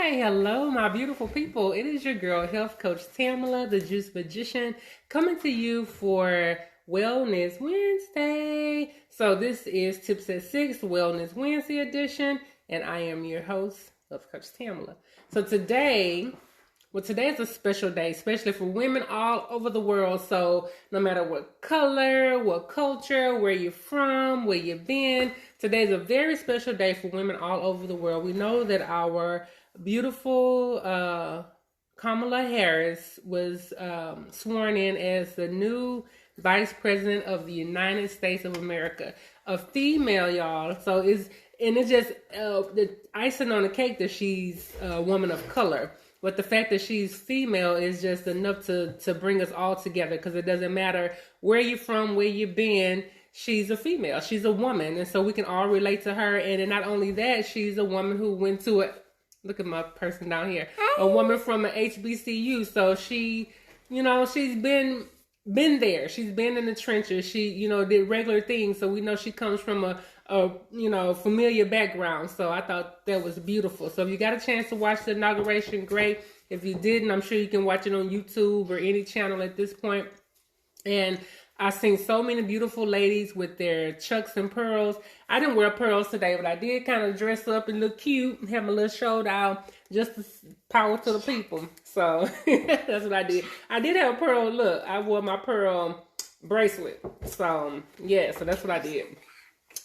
Hello, my beautiful people. It is your girl, Health Coach Tamala, the Juice Magician, coming to you for Wellness Wednesday. So this is Tips at 6, Wellness Wednesday edition, and I am your host, Health Coach Tamala. So today is a special day, especially for women all over the world. So no matter what color, what culture, where you're from, where you've been, today is a very special day for women all over the world. We know that our beautiful Kamala Harris was sworn in as the new Vice President of the United States of America. A female, y'all. So it's just the icing on the cake that she's a woman of color. But the fact that she's female is just enough to bring us all together, because it doesn't matter where you're from, where you've been, she's a female. She's a woman. And so we can all relate to her. And then not only that, she's a woman who went to look at my person down here, a woman from an HBCU. So she, she's been there. She's been in the trenches. She, did regular things. So we know she comes from a familiar background. So I thought that was beautiful. So if you got a chance to watch the inauguration, great. If you didn't, I'm sure you can watch it on YouTube or any channel at this point. And I've seen so many beautiful ladies with their chucks and pearls. I didn't wear pearls today, but I did kind of dress up and look cute and have my little shoulder out, just to power to the people. So that's what I did. I did have a pearl look. I wore my pearl bracelet. So yeah, so that's what I did.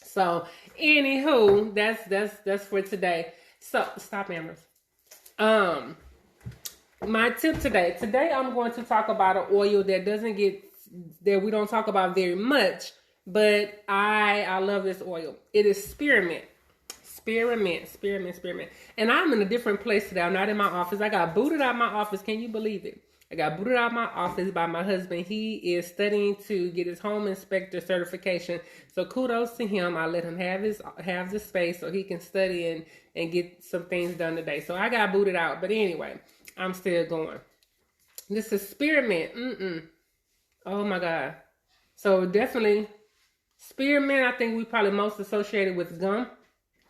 So anywho, that's for today. So stop, Amber. My tip today. Today I'm going to talk about an oil that we don't talk about very much, but I love this oil. It is Spearmint. Spearmint. And I'm in a different place today. I'm not in my office. I got booted out of my office. Can you believe it? I got booted out of my office by my husband. He is studying to get his home inspector certification. So kudos to him. I let him have the space so he can study and get some things done today. So I got booted out. But anyway, I'm still going. This is Spearmint. Oh my God. So definitely Spearmint, I think we probably most associated with gum.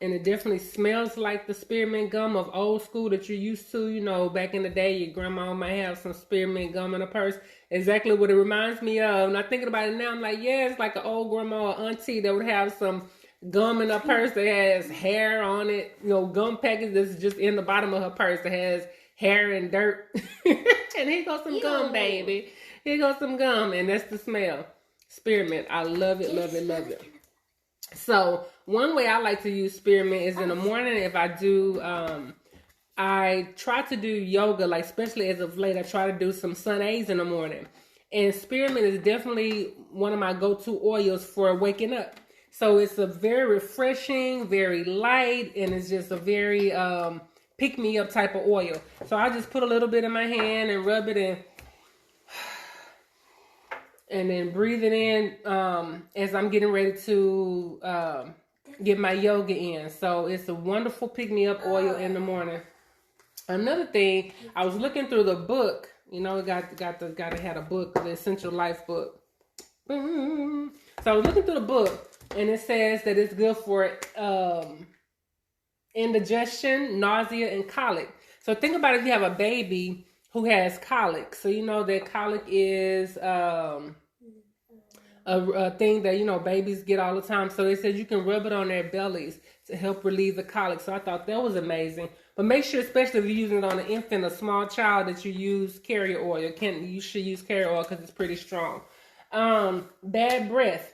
And it definitely smells like the spearmint gum of old school that you're used to. Back in the day, your grandma might have some spearmint gum in her purse. Exactly what it reminds me of. And I'm thinking about it now, I'm like, yeah, it's like an old grandma or auntie that would have some gum in her purse that has hair on it. Gum package that's just in the bottom of her purse that has hair and dirt. And here goes some gum, baby. Here goes some gum, and that's the smell. Spearmint. I love it, love it, love it. So one way I like to use spearmint is in the morning. If I do, I try to do yoga, like especially as of late, I try to do some sun A's in the morning. And spearmint is definitely one of my go-to oils for waking up. So it's a very refreshing, very light, and it's just a very pick-me-up type of oil. So I just put a little bit in my hand and rub it in. And then breathe it in as I'm getting ready to get my yoga in. So it's a wonderful pick-me-up oil in the morning. Another thing, I was looking through the book. Gotta have a book, the Essential Life book. So I was looking through the book, and it says that it's good for indigestion, nausea, and colic. So think about if you have a baby who has colic. So that colic is a thing that babies get all the time. So they said you can rub it on their bellies to help relieve the colic. So I thought that was amazing. But make sure, especially if you're using it on an infant, a small child, that you use carrier oil. You should use carrier oil because it's pretty strong. Bad breath.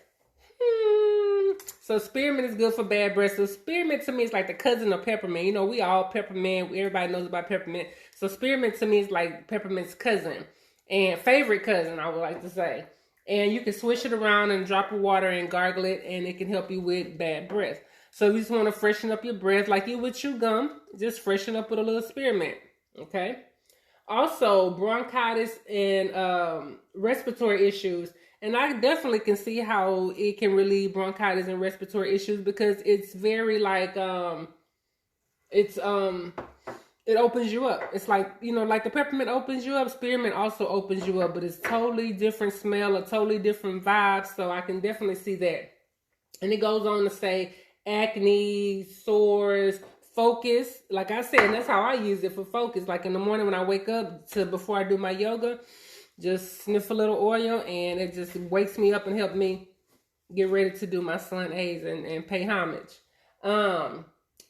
So spearmint is good for bad breath. So spearmint to me is like the cousin of peppermint. We all peppermint. Everybody knows about peppermint. So spearmint to me is like peppermint's cousin and favorite cousin, I would like to say. And you can swish it around and drop of water and gargle it, and it can help you with bad breath. So if you just want to freshen up your breath like you would chew gum, just freshen up with a little spearmint. Okay. Also, bronchitis and respiratory issues. And I definitely can see how it can relieve bronchitis and respiratory issues, because it's very like, it opens you up. It's like, like the peppermint opens you up, spearmint also opens you up, but it's totally different smell, a totally different vibe. So I can definitely see that. And it goes on to say acne, sores, focus. Like I said, and that's how I use it for focus. Like in the morning when I wake up to before I do my yoga, just sniff a little oil and it just wakes me up and help me get ready to do my sun A's and pay homage.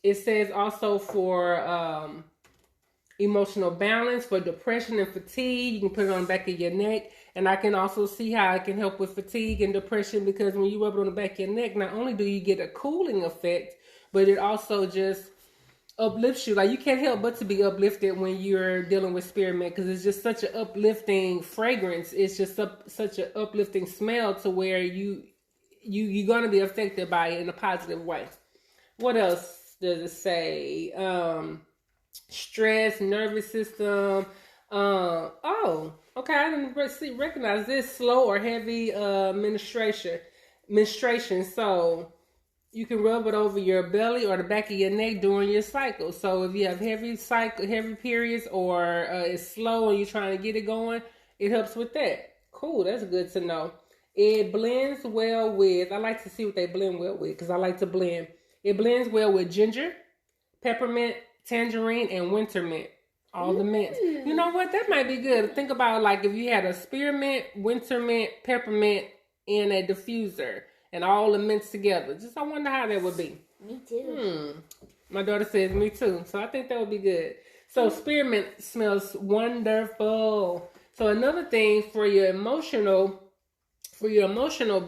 It says also for emotional balance, for depression and fatigue. You can put it on the back of your neck. And I can also see how it can help with fatigue and depression, because when you rub it on the back of your neck, not only do you get a cooling effect, but it also just uplifts you. Like, you can't help but to be uplifted when you're dealing with spearmint, because it's just such an uplifting fragrance. It's just such an uplifting smell to where you're going to be affected by it in a positive way. What else does it say? Stress, nervous system. Okay, I didn't recognize this. Slow or heavy menstruation. So you can rub it over your belly or the back of your neck during your cycle. So if you have heavy periods, or it's slow and you're trying to get it going, it helps with that. Cool, that's good to know. It blends well with, I like to see what they blend well with, because I like to blend. It blends well with ginger, peppermint, tangerine, and winter mint. All the mints. You know what? That might be good. Think about, like, if you had a spearmint, winter mint, peppermint in a diffuser and all the mints together. Just, I wonder how that would be. Me too. My daughter says me too. So I think that would be good. So spearmint smells wonderful. So another thing for your emotional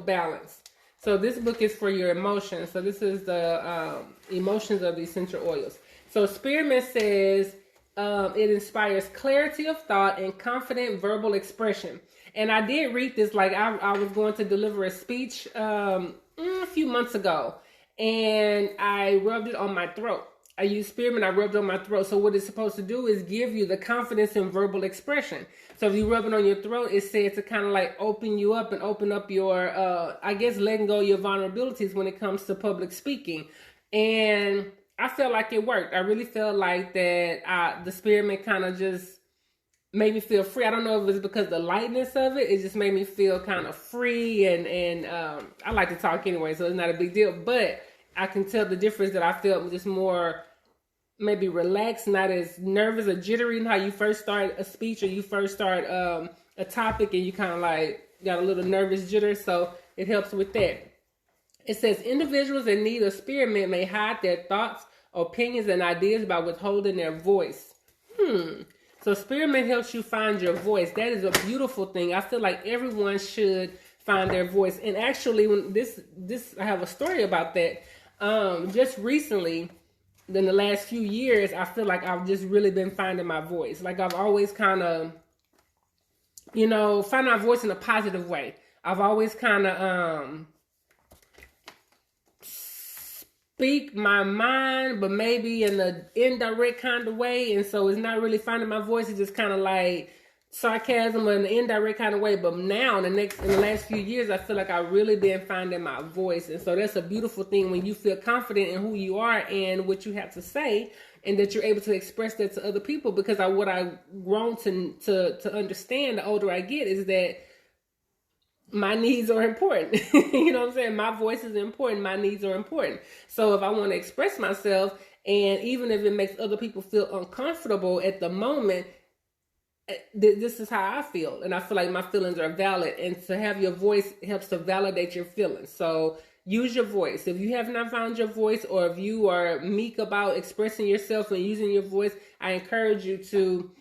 balance. So this book is for your emotions. So this is the emotions of the essential oils. So spearmint says it inspires clarity of thought and confident verbal expression. And I did read this, like I was going to deliver a speech a few months ago, and I rubbed it on my throat. I used spearmint, I rubbed it on my throat. So what it's supposed to do is give you the confidence in verbal expression. So if you rub it on your throat, it said to kind of like open you up and open up your, I guess, letting go of your vulnerabilities when it comes to public speaking. And I felt like it worked. I really felt like that the spearmint kind of just made me feel free. I don't know if it's because of the lightness of it. It just made me feel kind of free. And I like to talk anyway, so it's not a big deal. But I can tell the difference that I felt just more maybe relaxed, not as nervous or jittery. How you first start a speech or you first start a topic and you kind of like got a little nervous jitter. So it helps with that. It says individuals in need of spearmint may hide their thoughts, opinions, and ideas by withholding their voice. So spearmint helps you find your voice. That is a beautiful thing. I feel like everyone should find their voice. And actually, when this I have a story about that. Just recently, in the last few years, I feel like I've just really been finding my voice. Like I've always kind of, find my voice in a positive way. I've always kind of speak my mind, but maybe in an indirect kind of way. And so it's not really finding my voice. It's just kind of like sarcasm in an indirect kind of way. But now, in the last few years, I feel like I've really been finding my voice. And so that's a beautiful thing when you feel confident in who you are and what you have to say, and that you're able to express that to other people. Because what I've grown to understand the older I get is that my needs are important. You know what I'm saying? My voice is important. My needs are important. So if I want to express myself, and even if it makes other people feel uncomfortable at the moment, this is how I feel. And I feel like my feelings are valid. And to have your voice helps to validate your feelings. So use your voice. If you have not found your voice, or if you are meek about expressing yourself and using your voice, I encourage you to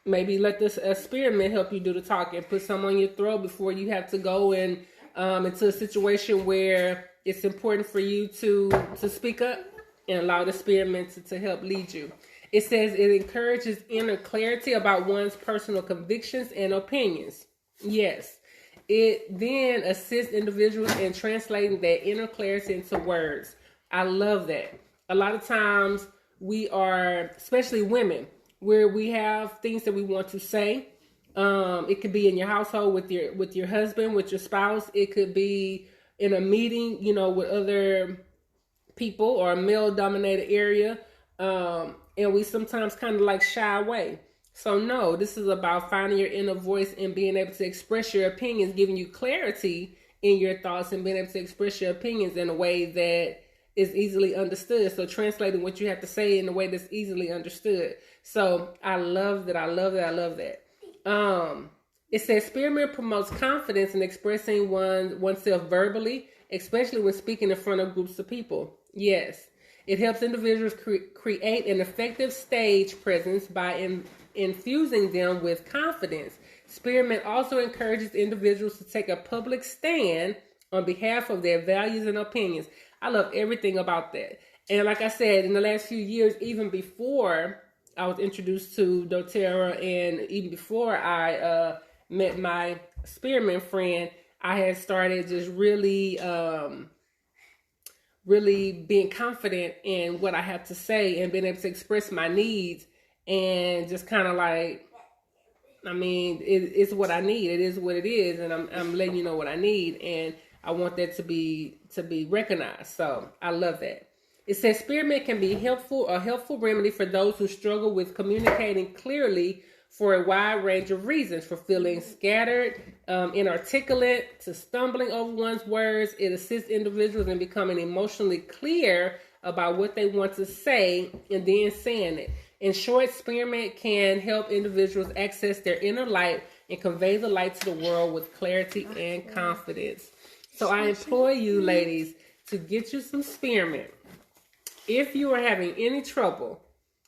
maybe let this spearmint help you do the talking. Put some on your throat before you have to go into a situation where it's important for you to speak up, and allow the spearmint to help lead you. It says it encourages inner clarity about one's personal convictions and opinions. Yes. It then assists individuals in translating that inner clarity into words. I love that. A lot of times we are, especially women, where we have things that we want to say. It could be in your household with your husband, with your spouse. It could be in a meeting, with other people, or a male-dominated area. And we sometimes kind of like shy away. So no, this is about finding your inner voice and being able to express your opinions, giving you clarity in your thoughts, and being able to express your opinions in a way that is easily understood. So translating what you have to say in a way that's easily understood. So I love that. I love that. I love that. It says Spearmint promotes confidence in expressing oneself verbally, especially when speaking in front of groups of people. Yes. It helps individuals create an effective stage presence by infusing them with confidence. Spearmint also encourages individuals to take a public stand on behalf of their values and opinions. I love everything about that. And like I said, in the last few years, even before I was introduced to doTerra and even before I met my Spearmint friend, I had started just really being confident in what I have to say and being able to express my needs and just kind of like, I mean, it's what I need. It is what it is, and I'm letting you know what I need, and I want that to be recognized. So I love that. It says Spearmint can be a helpful remedy for those who struggle with communicating clearly for a wide range of reasons, for feeling scattered, inarticulate, to stumbling over one's words. It assists individuals in becoming emotionally clear about what they want to say and then saying it. In short, Spearmint can help individuals access their inner light and convey the light to the world with clarity and confidence. So I implore you, ladies, to get you some Spearmint. If you are having any trouble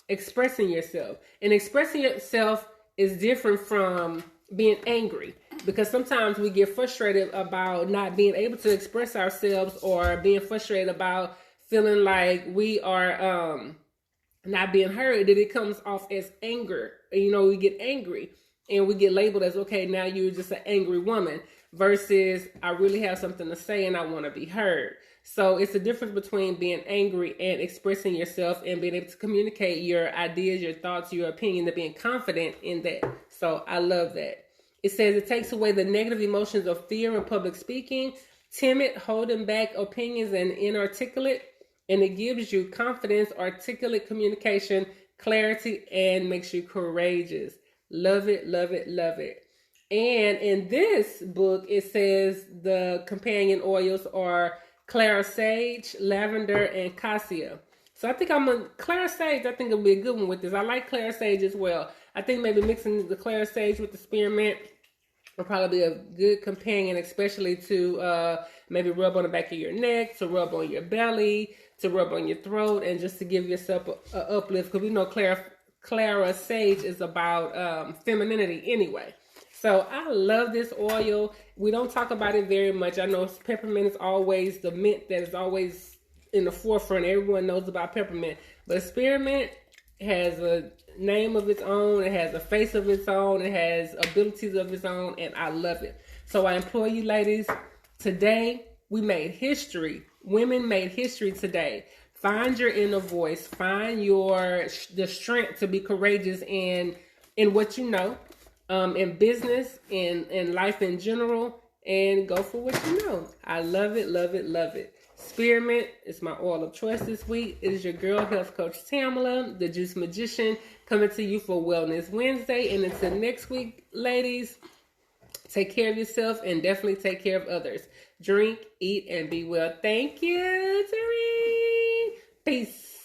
expressing yourself, and expressing yourself is different from being angry, because sometimes we get frustrated about not being able to express ourselves, or being frustrated about feeling like we are not being heard, that it comes off as anger. You know, we get angry and we get labeled as, okay, now you're just an angry woman, versus I really have something to say and I want to be heard. So it's the difference between being angry and expressing yourself and being able to communicate your ideas, your thoughts, your opinion, and being confident in that. So I love that. It says it takes away the negative emotions of fear in public speaking, timid, holding back opinions, and inarticulate. And it gives you confidence, articulate communication, clarity, and makes you courageous. Love it, love it, love it. And in this book, it says the companion oils are Clara Sage, Lavender, and Cassia. So I think Clara Sage, I think it'll be a good one with this. I like Clara Sage as well. I think maybe mixing the Clara Sage with the Spearmint will probably be a good companion, especially to maybe rub on the back of your neck, to rub on your belly, to rub on your throat, and just to give yourself an uplift. Because we know Clara Sage is about femininity anyway. So I love this oil. We don't talk about it very much. I know peppermint is always the mint that is always in the forefront. Everyone knows about peppermint. But Spearmint has a name of its own. It has a face of its own. It has abilities of its own. And I love it. So I implore you, ladies, today we made history. Women made history today. Find your inner voice. Find the strength to be courageous in what you know. In business, in life in general, and go for what you know. I love it, love it, love it. Spearmint is my oil of choice this week. It is your girl, health coach Tamala, the Juice Magician, coming to you for Wellness Wednesday. And until next week, ladies, take care of yourself and definitely take care of others. Drink, eat, and be well. Thank you, Terry. Peace.